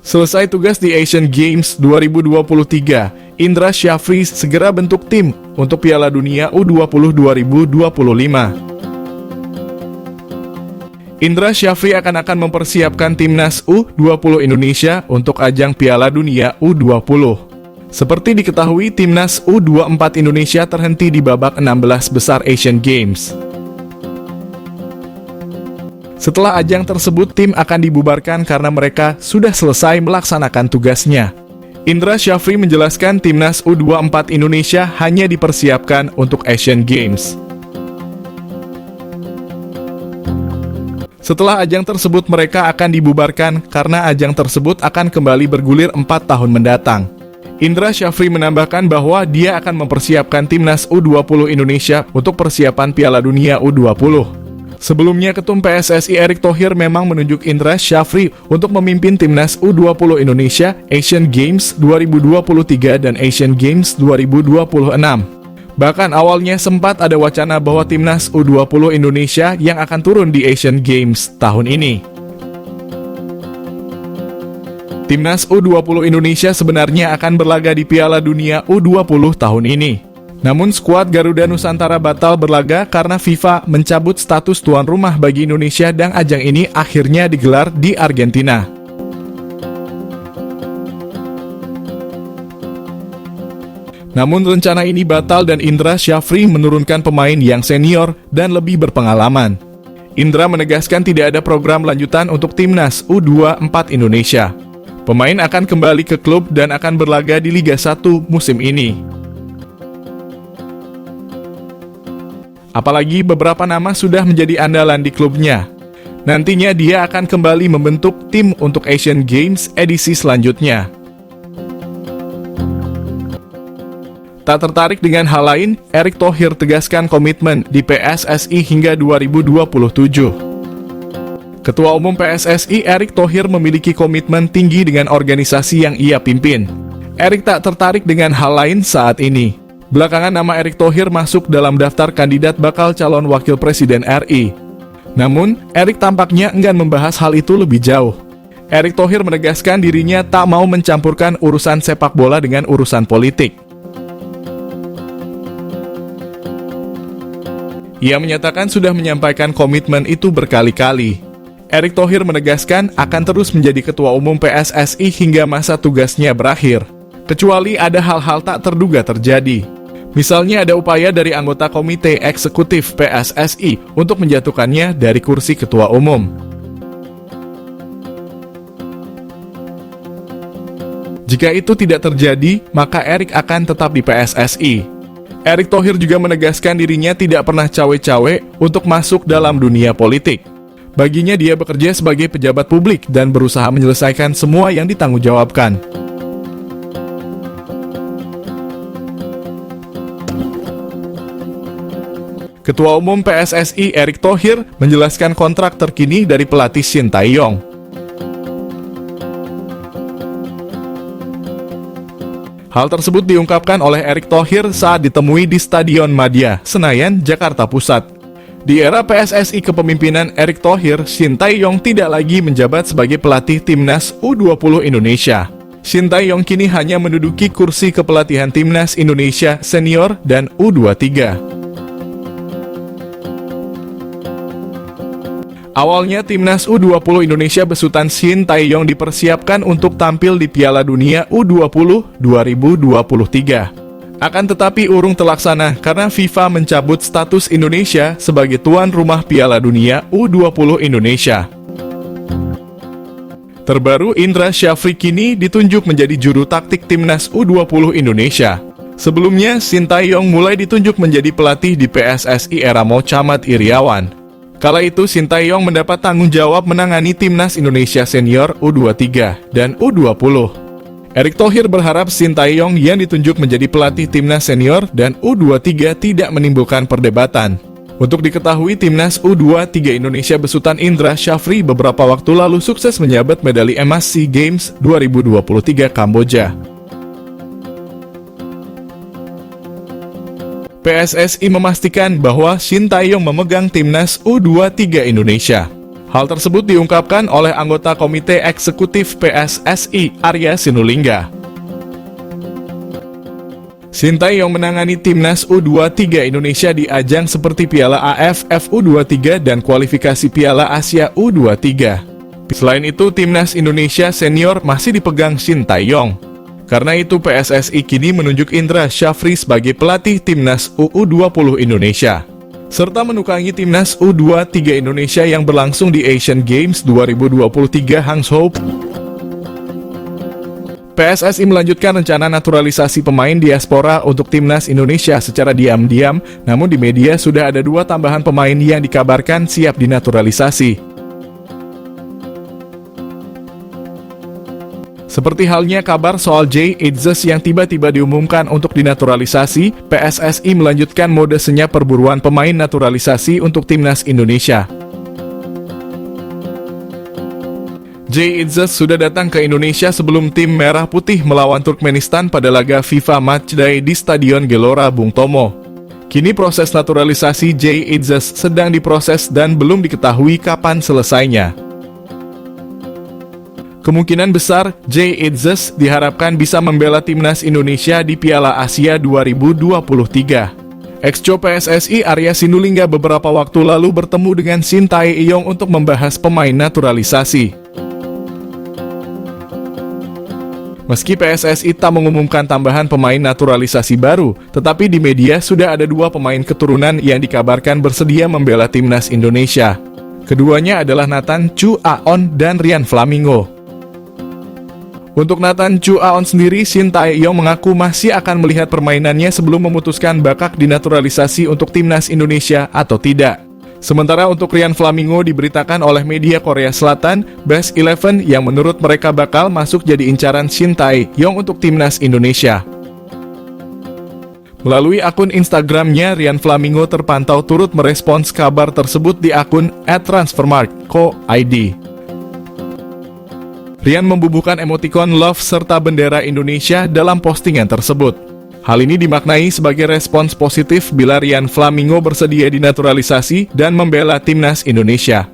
Selesai tugas di Asian Games 2023, Indra Syafri segera bentuk tim untuk Piala Dunia U20 2025. Indra Syafri akan mempersiapkan timnas U20 Indonesia untuk ajang Piala Dunia U20. Seperti diketahui, timnas U24 Indonesia terhenti di babak 16 besar Asian Games. Setelah ajang tersebut, tim akan dibubarkan karena mereka sudah selesai melaksanakan tugasnya. Indra Syafri menjelaskan timnas U24 Indonesia hanya dipersiapkan untuk Asian Games. Setelah ajang tersebut, mereka akan dibubarkan karena ajang tersebut akan kembali bergulir 4 tahun mendatang. Indra Syafri menambahkan bahwa dia akan mempersiapkan timnas U20 Indonesia untuk persiapan Piala Dunia U20. Sebelumnya, Ketum PSSI Erick Thohir memang menunjuk Indra Syafri untuk memimpin timnas U20 Indonesia Asian Games 2023 dan Asian Games 2026. Bahkan awalnya sempat ada wacana bahwa timnas U20 Indonesia yang akan turun di Asian Games tahun ini. Timnas U20 Indonesia sebenarnya akan berlaga di Piala Dunia U20 tahun ini. Namun skuad Garuda Nusantara batal berlaga karena FIFA mencabut status tuan rumah bagi Indonesia dan ajang ini akhirnya digelar di Argentina. Namun rencana ini batal dan Indra Syafri menurunkan pemain yang senior dan lebih berpengalaman. Indra menegaskan tidak ada program lanjutan untuk timnas U24 Indonesia. Pemain akan kembali ke klub dan akan berlaga di Liga 1 musim ini. Apalagi beberapa nama sudah menjadi andalan di klubnya. Nantinya dia akan kembali membentuk tim untuk Asian Games edisi selanjutnya. Tak tertarik dengan hal lain, Erick Thohir tegaskan komitmen di PSSI hingga 2027. Ketua Umum PSSI Erick Thohir memiliki komitmen tinggi dengan organisasi yang ia pimpin. Erick tak tertarik dengan hal lain saat ini. Belakangan nama Erick Thohir masuk dalam daftar kandidat bakal calon wakil presiden RI. Namun, Erick tampaknya enggan membahas hal itu lebih jauh. Erick Thohir menegaskan dirinya tak mau mencampurkan urusan sepak bola dengan urusan politik. Ia menyatakan sudah menyampaikan komitmen itu berkali-kali. Erick Thohir menegaskan akan terus menjadi ketua umum PSSI hingga masa tugasnya berakhir, kecuali ada hal-hal tak terduga terjadi. Misalnya ada upaya dari anggota komite eksekutif PSSI untuk menjatuhkannya dari kursi ketua umum. Jika itu tidak terjadi, maka Erick akan tetap di PSSI. Erick Thohir juga menegaskan dirinya tidak pernah cawe-cawe untuk masuk dalam dunia politik. Baginya dia bekerja sebagai pejabat publik dan berusaha menyelesaikan semua yang ditanggungjawabkan. Ketua Umum PSSI Erick Thohir menjelaskan kontrak terkini dari pelatih Shin Tae-yong. Hal tersebut diungkapkan oleh Erick Thohir saat ditemui di Stadion Madia, Senayan, Jakarta Pusat. Di era PSSI kepemimpinan Erick Thohir, Shin Tae-yong tidak lagi menjabat sebagai pelatih timnas U20 Indonesia. Shin Tae-yong kini hanya menduduki kursi kepelatihan timnas Indonesia senior dan U23. Awalnya timnas U20 Indonesia besutan Shin Tae-yong dipersiapkan untuk tampil di Piala Dunia U20 2023. Akan tetapi urung terlaksana karena FIFA mencabut status Indonesia sebagai tuan rumah Piala Dunia U20 Indonesia. Terbaru, Indra Syafri kini ditunjuk menjadi juru taktik timnas U20 Indonesia. Sebelumnya, Shin Tae-yong mulai ditunjuk menjadi pelatih di PSSI era Mochamat Iriawan. Kala itu, Shin Tae-yong mendapat tanggung jawab menangani timnas Indonesia senior U23 dan U20. Erick Thohir berharap Shin Tae-yong yang ditunjuk menjadi pelatih timnas senior dan U23 tidak menimbulkan perdebatan. Untuk diketahui, timnas U23 Indonesia besutan Indra Syafri beberapa waktu lalu sukses menyabet medali emas SEA Games 2023 Kamboja. PSSI memastikan bahwa Shin Tae-yong memegang timnas U23 Indonesia. Hal tersebut diungkapkan oleh anggota Komite Eksekutif PSSI, Arya Sinulinga. Sintayong menangani timnas U23 Indonesia di ajang seperti Piala AFF U23 dan kualifikasi Piala Asia U23. Selain itu, timnas Indonesia senior masih dipegang Sintayong. Karena itu, PSSI kini menunjuk Indra Syafri sebagai pelatih timnas U20 Indonesia, serta menukangi timnas U23 Indonesia yang berlangsung di Asian Games 2023 Hangzhou. PSSI melanjutkan rencana naturalisasi pemain diaspora untuk timnas Indonesia secara diam-diam, namun di media sudah ada 2 tambahan pemain yang dikabarkan siap dinaturalisasi. Seperti halnya kabar soal Jay Itzes yang tiba-tiba diumumkan untuk dinaturalisasi, PSSI melanjutkan mode senyap perburuan pemain naturalisasi untuk timnas Indonesia. Jay Itzes sudah datang ke Indonesia sebelum tim Merah Putih melawan Turkmenistan pada laga FIFA Matchday di Stadion Gelora Bung Tomo. Kini proses naturalisasi Jay Itzes sedang diproses dan belum diketahui kapan selesainya. Kemungkinan besar, Jay Itzes diharapkan bisa membela timnas Indonesia di Piala Asia 2023. Ex-Co PSSI Arya Sinulinga beberapa waktu lalu bertemu dengan Sintayong untuk membahas pemain naturalisasi. Meski PSSI tak mengumumkan tambahan pemain naturalisasi baru, tetapi di media sudah ada 2 pemain keturunan yang dikabarkan bersedia membela timnas Indonesia. Keduanya adalah Nathan Chu Aon dan Ryan Flamingo. Untuk Nathan Chu Aon sendiri, Sintayong mengaku masih akan melihat permainannya sebelum memutuskan bakal dinaturalisasi untuk timnas Indonesia atau tidak. Sementara untuk Ryan Flamingo diberitakan oleh media Korea Selatan, Best 11 yang menurut mereka bakal masuk jadi incaran Sintayong untuk timnas Indonesia. Melalui akun Instagramnya, Ryan Flamingo terpantau turut merespons kabar tersebut di akun @transfermarkt.co.id. Ryan membubuhkan emotikon love serta bendera Indonesia dalam postingan tersebut. Hal ini dimaknai sebagai respons positif bila Ryan Flamingo bersedia dinaturalisasi dan membela timnas Indonesia.